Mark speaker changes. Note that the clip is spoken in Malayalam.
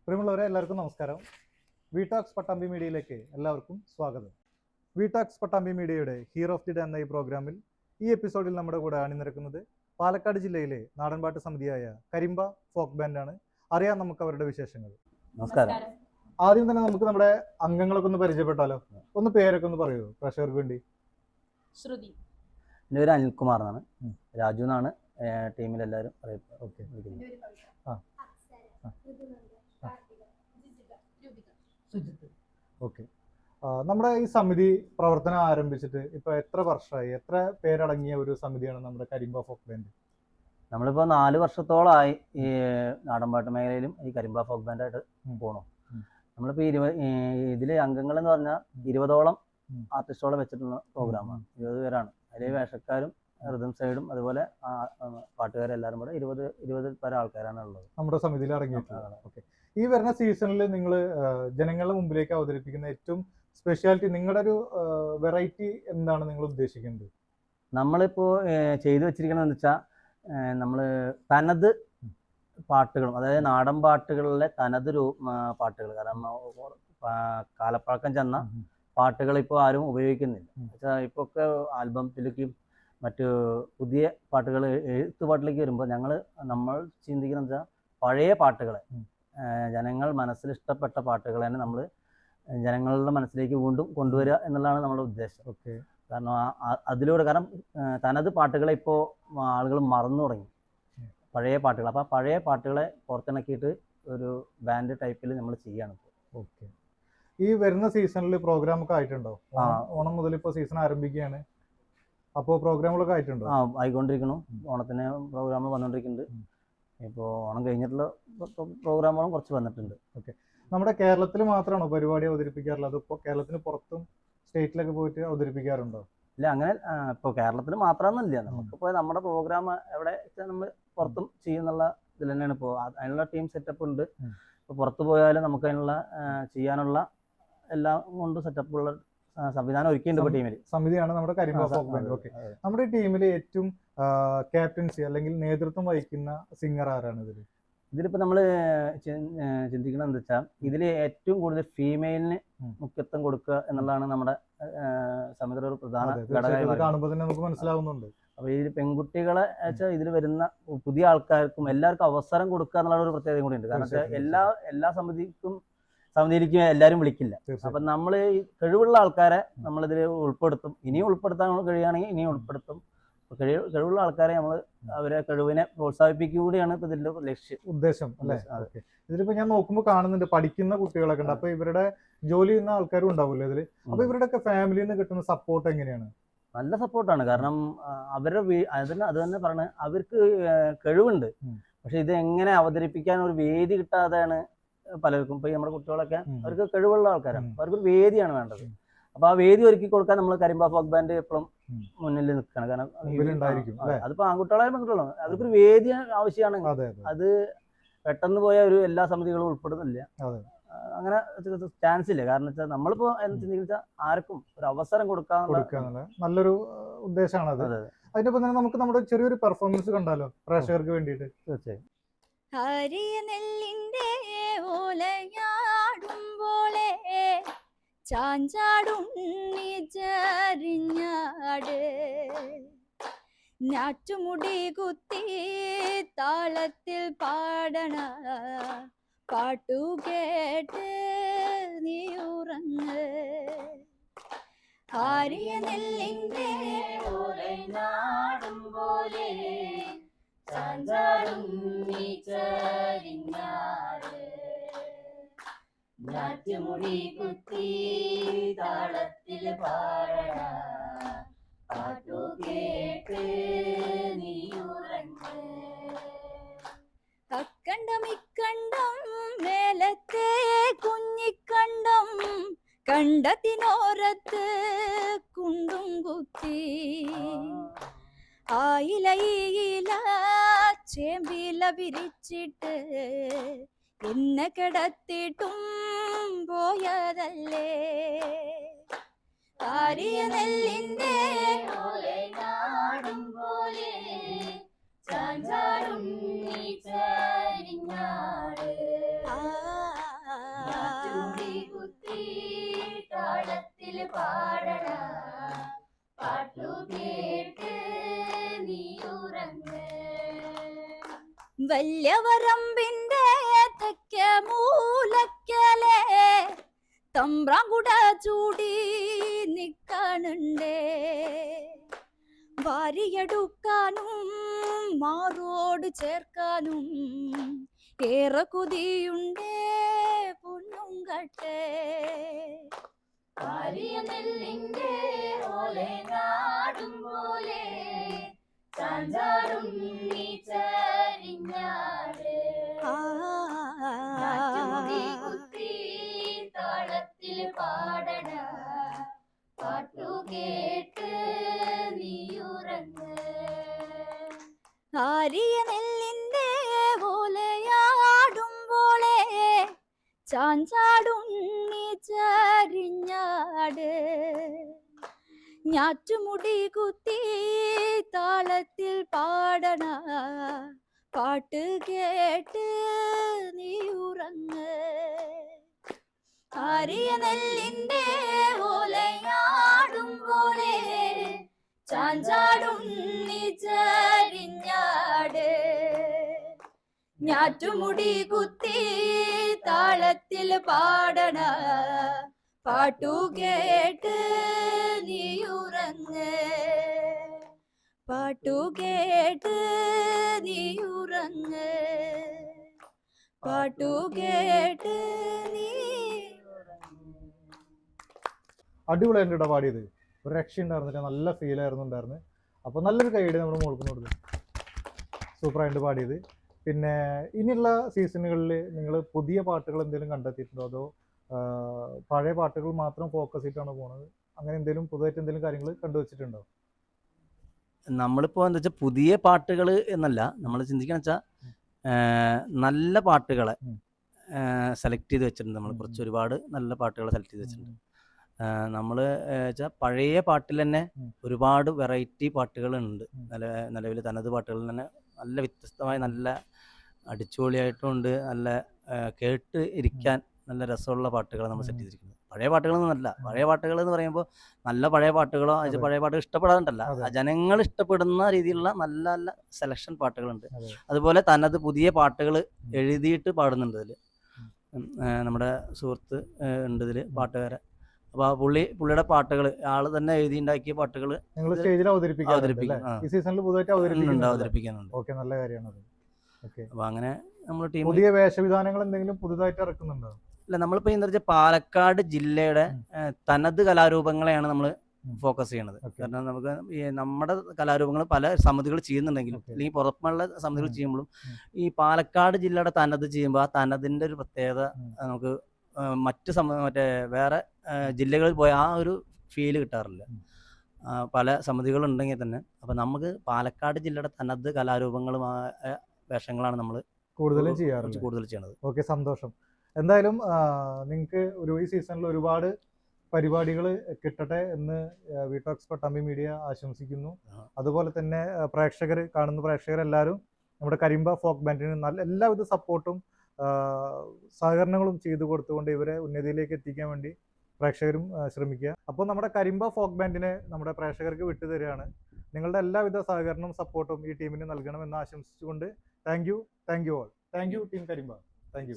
Speaker 1: പ്രിയമുള്ളവരെ എല്ലാവർക്കും നമസ്കാരം. വി ടോക്സ് പട്ടാമ്പി മീഡിയയിലേക്ക് എല്ലാവർക്കും സ്വാഗതം. വി ടോക്സ് പട്ടാമ്പി മീഡിയയുടെ ഹീറോ ഓഫ് ദി ഡേ എന്ന ഈ പ്രോഗ്രാമിൽ ഈ എപ്പിസോഡിൽ നമ്മുടെ കൂടെ അണിനിരക്കുന്നത് പാലക്കാട് ജില്ലയിലെ നാടൻപാട്ട് സമിതിയായ കരിമ്പ ഫോക്ക് ബാൻഡാണ്. അറിയാം നമുക്ക് അവരുടെ വിശേഷങ്ങൾ.
Speaker 2: നമസ്കാരം.
Speaker 1: ആദ്യം തന്നെ നമുക്ക് നമ്മുടെ അംഗങ്ങളൊക്കെ ഒന്ന് പരിചയപ്പെട്ടാലോ? ഒന്ന് പേരൊക്കെ ഒന്ന് പറയൂ പ്രേക്ഷകർക്ക് വേണ്ടി.
Speaker 2: ശ്രുതി. എൻ്റെ പേര് അനിൽകുമാർ എന്നാണ്. രാജു എന്നാണ് ടീമിലെല്ലാവരും
Speaker 1: ഓക്കെ. നമ്മുടെ ഈ സമിതി പ്രവർത്തനം ആരംഭിച്ചിട്ട് ഇപ്പൊ എത്ര വർഷമായി, എത്ര പേരടങ്ങിയ ഒരു സമിതിയാണ് നമ്മുടെ കരിമ്പ ഫോക്ക് ബാൻഡ്?
Speaker 2: നമ്മളിപ്പോൾ 4 വർഷത്തോളമായി ഈ നാടൻപാട്ട് മേഖലയിലും ഈ കരിമ്പ ഫോക്ക് ബാൻഡായിട്ട് പോകണു. നമ്മളിപ്പോൾ ഇതിൽ അംഗങ്ങൾ എന്ന് പറഞ്ഞാൽ 20ഓളം ആർട്ടിസ്റ്റോളം വെച്ചിട്ടുള്ള പ്രോഗ്രാമാണ്. 20 പേരാണ്. അതിൽ വേഷക്കാരും റിതം സൈഡും അതുപോലെ പാട്ടുകാരെല്ലാവരും കൂടെ 20 പേരെ ആൾക്കാരാണ് ഉള്ളത്
Speaker 1: നമ്മുടെ സമിതിയിൽ അടങ്ങിയിട്ടുള്ളത്. ഓക്കെ. ഈ വരുന്ന സീസണിൽ നിങ്ങൾ ജനങ്ങളുടെ മുമ്പിലേക്ക് അവതരിപ്പിക്കുന്ന ഏറ്റവും സ്പെഷ്യാലിറ്റി, നിങ്ങളുടെ ഒരു വെറൈറ്റി എന്താണ് നിങ്ങൾ ഉദ്ദേശിക്കുന്നത്?
Speaker 2: നമ്മളിപ്പോൾ ചെയ്തു വെച്ചിരിക്കണമെന്ന് വെച്ചാൽ നമ്മൾ തനത് പാട്ടുകളും, അതായത് നാടൻ പാട്ടുകളിലെ തനത് പാട്ടുകൾ, കാരണം കാലപ്പഴക്കം ചെന്ന പാട്ടുകൾ ഇപ്പോൾ ആരും ഉപയോഗിക്കുന്നില്ല. വെച്ചാൽ ഇപ്പോൾ ഒക്കെ ആൽബത്തിലേക്കും മറ്റു പുതിയ പാട്ടുകൾ, എഴുത്തുപാട്ടിലേക്ക് വരുമ്പോൾ നമ്മൾ ചിന്തിക്കുന്നത് വെച്ചാൽ പഴയ പാട്ടുകളെ, ജനങ്ങൾ മനസ്സിൽ ഇഷ്ടപ്പെട്ട പാട്ടുകൾ തന്നെ നമ്മൾ ജനങ്ങളുടെ മനസ്സിലേക്ക് വീണ്ടും കൊണ്ടുവരിക എന്നുള്ളതാണ് നമ്മുടെ ഉദ്ദേശം.
Speaker 1: ഓക്കെ.
Speaker 2: കാരണം അതിലൂടെ, കാരണം തനത് പാട്ടുകളെ ഇപ്പോൾ ആളുകൾ മറന്നു തുടങ്ങി, പഴയ പാട്ടുകൾ. അപ്പോൾ ആ പഴയ പാട്ടുകളെ പുറത്തിണക്കിയിട്ട് ഒരു ബാൻഡ് ടൈപ്പിൽ നമ്മൾ ചെയ്യാണ് ഇപ്പോൾ.
Speaker 1: ഓക്കെ. ഈ വരുന്ന സീസണിൽ പ്രോഗ്രാം ഒക്കെ ആയിട്ടുണ്ടോ? ഓണം മുതൽ ഇപ്പോൾ സീസൺ ആരംഭിക്കുകയാണ്. അപ്പോൾ പ്രോഗ്രാമുകളൊക്കെ ആയിട്ടുണ്ടോ?
Speaker 2: ആയിക്കൊണ്ടിരിക്കുന്നു. ഓണത്തിന് പ്രോഗ്രാം വന്നുകൊണ്ടിരിക്കുന്നുണ്ട്. ഇപ്പോൾ ഓണം കഴിഞ്ഞിട്ടുള്ള പ്രോഗ്രാമുകളും കുറച്ച് വന്നിട്ടുണ്ട്.
Speaker 1: ഓക്കെ. നമ്മുടെ കേരളത്തിൽ മാത്രമാണോ പരിപാടി അവതരിപ്പിക്കാറുള്ളത്? ഇപ്പോൾ കേരളത്തിന് പുറത്തും സ്റ്റേറ്റിലൊക്കെ പോയിട്ട് അവതരിപ്പിക്കാറുണ്ടോ?
Speaker 2: ഇല്ല, അങ്ങനെ ഇപ്പോൾ കേരളത്തിൽ മാത്രമൊന്നുമില്ല. നമുക്കിപ്പോൾ നമ്മുടെ പ്രോഗ്രാം എവിടെ നമ്മൾ പുറത്തും ചെയ്യുന്നുള്ള ഇതിൽ തന്നെയാണ്. ഇപ്പോൾ അതിനുള്ള ടീം സെറ്റപ്പ് ഉണ്ട്. ഇപ്പോൾ പുറത്ത് പോയാലും നമുക്ക് അതിനുള്ള ചെയ്യാനുള്ള എല്ലാം കൊണ്ട് സെറ്റപ്പുള്ള സംവിധാനം ഒരുക്കിയിട്ടുണ്ട് ടീമിൽ.
Speaker 1: സമിതിയാണ് നമ്മുടെ കരിമ്പ ഫോക്ക് ബാൻഡ്. ഓക്കെ. നമ്മുടെ ടീമിൽ ഏറ്റവും ക്യാപ്റ്റൻസി അല്ലെങ്കിൽ നേതൃത്വം വഹിക്കുന്ന സിംഗർ ആരാണ്
Speaker 2: ഇതിലിപ്പോൾ നമ്മൾ ചിന്തിക്കണം എന്താ വെച്ചാൽ, ഇതിൽ ഏറ്റവും കൂടുതൽ ഫീമെയിലിന് മുഖ്യത്വം കൊടുക്കുക എന്നുള്ളതാണ് നമ്മുടെ സമിതിയുടെ ഒരു പ്രധാന ഘടകമായി
Speaker 1: കാണുമ്പോൾ തന്നെ നമുക്ക് മനസ്സിലാവുന്നുണ്ട്.
Speaker 2: അപ്പോൾ ഇതിൽ പെൺകുട്ടികളെ വെച്ചാൽ ഇതിൽ വരുന്ന പുതിയ ആൾക്കാർക്കും എല്ലാവർക്കും അവസരം കൊടുക്കുക എന്നുള്ള ഒരു പ്രത്യേകത കൂടി ഉണ്ട്. കാരണം വെച്ചാൽ എല്ലാ സമിതിയിലേക്കും എല്ലാവരും വിളിക്കില്ല. അപ്പം നമ്മൾ ഈ കഴിവുള്ള ആൾക്കാരെ നമ്മളിതിൽ ഉൾപ്പെടുത്തും. ഇനിയും ഉൾപ്പെടുത്താൻ കഴിയുകയാണെങ്കിൽ ഇനിയും ഉൾപ്പെടുത്തും. കഴിവുള്ള ആൾക്കാരെ നമ്മൾ അവരെ കഴിവിനെ പ്രോത്സാഹിപ്പിക്കുക കൂടിയാണ് ഇപ്പൊ ഇതിന്റെ
Speaker 1: ഉദ്ദേശം അല്ലേ? ഇതിലിപ്പോ ഞാൻ നോക്കുമ്പോൾ കാണുന്നുണ്ട് പഠിക്കുന്ന കുട്ടികളൊക്കെ ഉണ്ട്. അപ്പൊ ഇവരുടെ ജോലി ചെയ്യുന്ന ആൾക്കാരും ഉണ്ടാവില്ലേ ഇതില്? അപ്പൊ ഇവരുടെ ഒക്കെ ഫാമിലിയിൽ നിന്ന് കിട്ടുന്ന സപ്പോർട്ട് എങ്ങനെയാണ്?
Speaker 2: നല്ല സപ്പോർട്ടാണ്. കാരണം അവരുടെ അത് തന്നെ പറഞ്ഞ അവർക്ക് കഴിവുണ്ട്. പക്ഷെ ഇത് എങ്ങനെ അവതരിപ്പിക്കാൻ ഒരു വേദി കിട്ടാതെയാണ് പലർക്കും. ഇപ്പൊ നമ്മുടെ കുട്ടികളൊക്കെ അവർക്ക് കഴിവുള്ള ആൾക്കാരാണ്. അവർക്കൊരു വേദിയാണ് വേണ്ടത്. അപ്പൊ ആ വേദി ഒരുക്കി കൊടുക്കാൻ നമ്മൾ കരിമ്പ ഫോക്ക് ബാൻഡ് എപ്പോഴും മുന്നിൽ നിൽക്കണം. കാരണം അതിപ്പോ ആൺകുട്ടികളായാലും പെൺകുട്ടികളും അവർക്കൊരു വേദി ആവശ്യമാണ്. അത് പെട്ടെന്ന് പോയ എല്ലാ സമിതികളും ഉൾപ്പെടുന്നില്ല. അങ്ങനെ ചാൻസ് ഇല്ല. കാരണം വെച്ചാൽ നമ്മളിപ്പോ ചിന്തിച്ചാൽ ആർക്കും ഒരു അവസരം കൊടുക്കാനുള്ള
Speaker 1: നല്ലൊരു ഉദ്ദേശമാണ് അത്. അതിനൊപ്പം തന്നെ നമുക്ക് നമ്മുടെ ചെറിയൊരു പെർഫോമൻസ് കണ്ടാലോ പ്രേക്ഷകർക്ക് വേണ്ടിയിട്ട്?
Speaker 2: തീർച്ചയായും.
Speaker 3: ചാഞ്ചാടുണ്ണി ചരിഞ്ഞാട് ഞാറ്റുമുടി കുത്തി താളത്തിൽ പാടണ പാട്ടു കേട്ട് നീ ഉറങ്ങ്. ആരിയ നെല്ലിന്റെ നാടും പോലെ ചാഞ്ചാടുണ്ണി ചരിഞ്ഞാട് ഞാറ്റുമുടി കുത്തി താളത്തിൽ പാടണ പാട്ടു കേട്ട് നീ ഉറങ്ങ്. അക്കണ്ടം ഇക്കണ്ടം മേലത്തെ കുഞ്ഞിക്കണ്ടം കണ്ടത്തിനോരത്ത് കുണ്ടും കുത്തി ആയില ചേമ്പില വിരിച്ചിട്ട് എന്നെ കിടത്തിട്ടും പോയതല്ലേ. ആരിയ നെല്ലിന്റെ നാടും പോലെ ചാഞ്ചാടുണ്ണി ചരിഞ്ഞാട്. പാടണ പാട്ടു കേട്ട് നീ ഉറങ്ങ്. വല്യവരമ്പിന്റെ തെക്കേ മൂലക്കലെ തമ്പ്രാങ്കുട ചൂടി നിക്കണുണ്ടേ. വാരിയെടുക്കാനും മാറോട് ചേർക്കാനും ഏറെ കൊതിയുണ്ടേ പൊന്നും കട്ടെ. വാരിയ നെല്ലിന്റെ ഓലെ നാടും പോലെ ചാഞ്ചാടും നീ ചരിഞ്ഞാട്. നാറ്റുമുടി കുത്തി താളത്തിൽ പാടണ പാട്ടു കേട്ട് നീ ഉറങ്ങ്. ആരിയ നെല്ലിന്റെ ഓലയാടുമ്പോളെ ചാഞ്ചാടും നീ ചരിഞ്ഞാട്. ഞാറ്റുമുടി കുത്തി താളത്തിൽ പാടണ പാട്ട് കേട്ട് നീ ഉറങ്ങ്. ആരിയ നെല്ലിന്റെ ഓലയാടും പോലെ ചാഞ്ചാടും നീ ചരിഞ്ഞാട്. ഞാറ്റുമുടി കുത്തി താളത്തിൽ പാടണ പാട്ടു കേട്ട് നീ ഉറങ്ങ്. പാട്ടു കേട്ട് നീ ഉറങ്ങ്. പാട്ടു കേട്ട് നീ
Speaker 1: അടിപൊളിയായിട്ട് ഇവിടെ പാടിയത്. ഒരു രക്ഷ ഉണ്ടായിരുന്നില്ല, നല്ല ഫീൽ ആയിരുന്നു ഉണ്ടായിരുന്നത്. അപ്പോൾ നല്ലൊരു കൈയ്യടി നമ്മൾ മോൾക്ക് കൊടുത്തു. സൂപ്പറായിട്ട് പാടിയത്. പിന്നെ ഇനിയുള്ള സീസണുകളിൽ നിങ്ങൾ പുതിയ പാട്ടുകൾ എന്തെങ്കിലും കണ്ടെത്തിയിട്ടുണ്ടോ, അതോ പഴയ പാട്ടുകൾ മാത്രം ഫോക്കസ് ചെയ്തിട്ടാണ് പോകുന്നത്? അങ്ങനെ എന്തെങ്കിലും പുതുതായിട്ട് എന്തെങ്കിലും കാര്യങ്ങൾ കണ്ടുവച്ചിട്ടുണ്ടോ?
Speaker 2: നമ്മളിപ്പോൾ എന്താ വെച്ചാൽ പുതിയ പാട്ടുകൾ എന്നല്ല നമ്മൾ ചിന്തിക്കണം വെച്ചാൽ നല്ല പാട്ടുകളെ സെലക്ട് ചെയ്ത് വെച്ചിട്ടുണ്ട്. നമ്മൾ കുറച്ച് ഒരുപാട് നല്ല പാട്ടുകൾ സെലക്ട് ചെയ്ത് വെച്ചിട്ടുണ്ട്. നമ്മൾ വെച്ചാൽ പഴയ പാട്ടിൽ തന്നെ ഒരുപാട് വെറൈറ്റി പാട്ടുകളുണ്ട്. നിലവിൽ തനത് പാട്ടുകളിൽ തന്നെ നല്ല വ്യത്യസ്തമായ നല്ല അടിച്ചുപൊളിയായിട്ടുണ്ട്. നല്ല കേട്ട് ഇരിക്കാൻ നല്ല രസമുള്ള പാട്ടുകൾ നമ്മൾ സെറ്റ് ചെയ്തിരിക്കുന്നത്. പഴയ പാട്ടുകളൊന്നുമല്ല. പഴയ പാട്ടുകൾ എന്ന് പറയുമ്പോൾ നല്ല പഴയ പാട്ടുകളോ അത് പഴയ പാട്ടുകൾ ഇഷ്ടപ്പെടാറുണ്ടല്ല, ജനങ്ങൾ ഇഷ്ടപ്പെടുന്ന രീതിയിലുള്ള നല്ല നല്ല സെലക്ഷൻ പാട്ടുകളുണ്ട്. അതുപോലെ തനത് പുതിയ പാട്ടുകൾ എഴുതിയിട്ട് പാടുന്നുണ്ട് ഇതിൽ. നമ്മുടെ സുഹൃത്ത് ഉണ്ട് ഇതിൽ പാട്ടുകാരൻ. അപ്പോൾ പുള്ളിയുടെ പാട്ടുകൾ ആള് തന്നെ എഴുതി ഉണ്ടാക്കിയ പാട്ടുകൾ അവതരിപ്പിക്കാനുണ്ട്.
Speaker 1: നല്ല കാര്യമാണ്.
Speaker 2: അപ്പോൾ അങ്ങനെ നമ്മൾ ടീം
Speaker 1: പുതിയ വേഷവിധാനങ്ങൾ എന്തെങ്കിലും പുതുതായിട്ട് ഇറക്കുന്നുണ്ടോ?
Speaker 2: അല്ല, നമ്മളിപ്പോൾ എന്താ വെച്ചാൽ പാലക്കാട് ജില്ലയുടെ തനത് കലാരൂപങ്ങളെയാണ് നമ്മൾ ഫോക്കസ് ചെയ്യണത്. കാരണം നമുക്ക് ഈ നമ്മുടെ കലാരൂപങ്ങൾ പല സമിതികൾ ചെയ്യുന്നുണ്ടെങ്കിലും അല്ലെങ്കിൽ പുറത്തുള്ള സമിതികൾ ചെയ്യുമ്പോഴും ഈ പാലക്കാട് ജില്ലയുടെ തനത് ചെയ്യുമ്പോൾ ആ തനതിൻ്റെ ഒരു പ്രത്യേകത നമുക്ക് മറ്റേ വേറെ ജില്ലകളിൽ പോയ ആ ഒരു ഫീല് കിട്ടാറില്ല. പല സമിതികളുണ്ടെങ്കിൽ തന്നെ. അപ്പം നമുക്ക് പാലക്കാട് ജില്ലയുടെ തനത് കലാരൂപങ്ങളുമായ വേഷങ്ങളാണ് നമ്മൾ
Speaker 1: കൂടുതൽ
Speaker 2: ചെയ്യണത്.
Speaker 1: ഓക്കെ, സന്തോഷം. എന്തായാലും നിങ്ങൾക്ക് ഈ സീസണിൽ ഒരുപാട് പരിപാടികൾ കിട്ടട്ടെ എന്ന് വി ടോക്സ് പട്ടാമ്പി മീഡിയ ആശംസിക്കുന്നു. അതുപോലെ തന്നെ കാണുന്ന പ്രേക്ഷകരെല്ലാവരും നമ്മുടെ കരിമ്പ ഫോക്ക് ബാൻഡിന് എല്ലാവിധ സപ്പോർട്ടും സഹകരണങ്ങളും ചെയ്തു കൊടുത്തുകൊണ്ട് ഇവരെ ഉന്നതിയിലേക്ക് എത്തിക്കാൻ വേണ്ടി പ്രേക്ഷകരും ശ്രമിക്കുക. അപ്പോൾ നമ്മുടെ കരിമ്പ ഫോക്ക് ബാൻഡിനെ നമ്മുടെ പ്രേക്ഷകർക്ക് വിട്ടുതരികയാണ്. നിങ്ങളുടെ എല്ലാവിധ സഹകരണവും സപ്പോർട്ടും ഈ ടീമിന് നൽകണമെന്ന് ആശംസിച്ചുകൊണ്ട് thank you all. Thank you team Karimba. Thank U.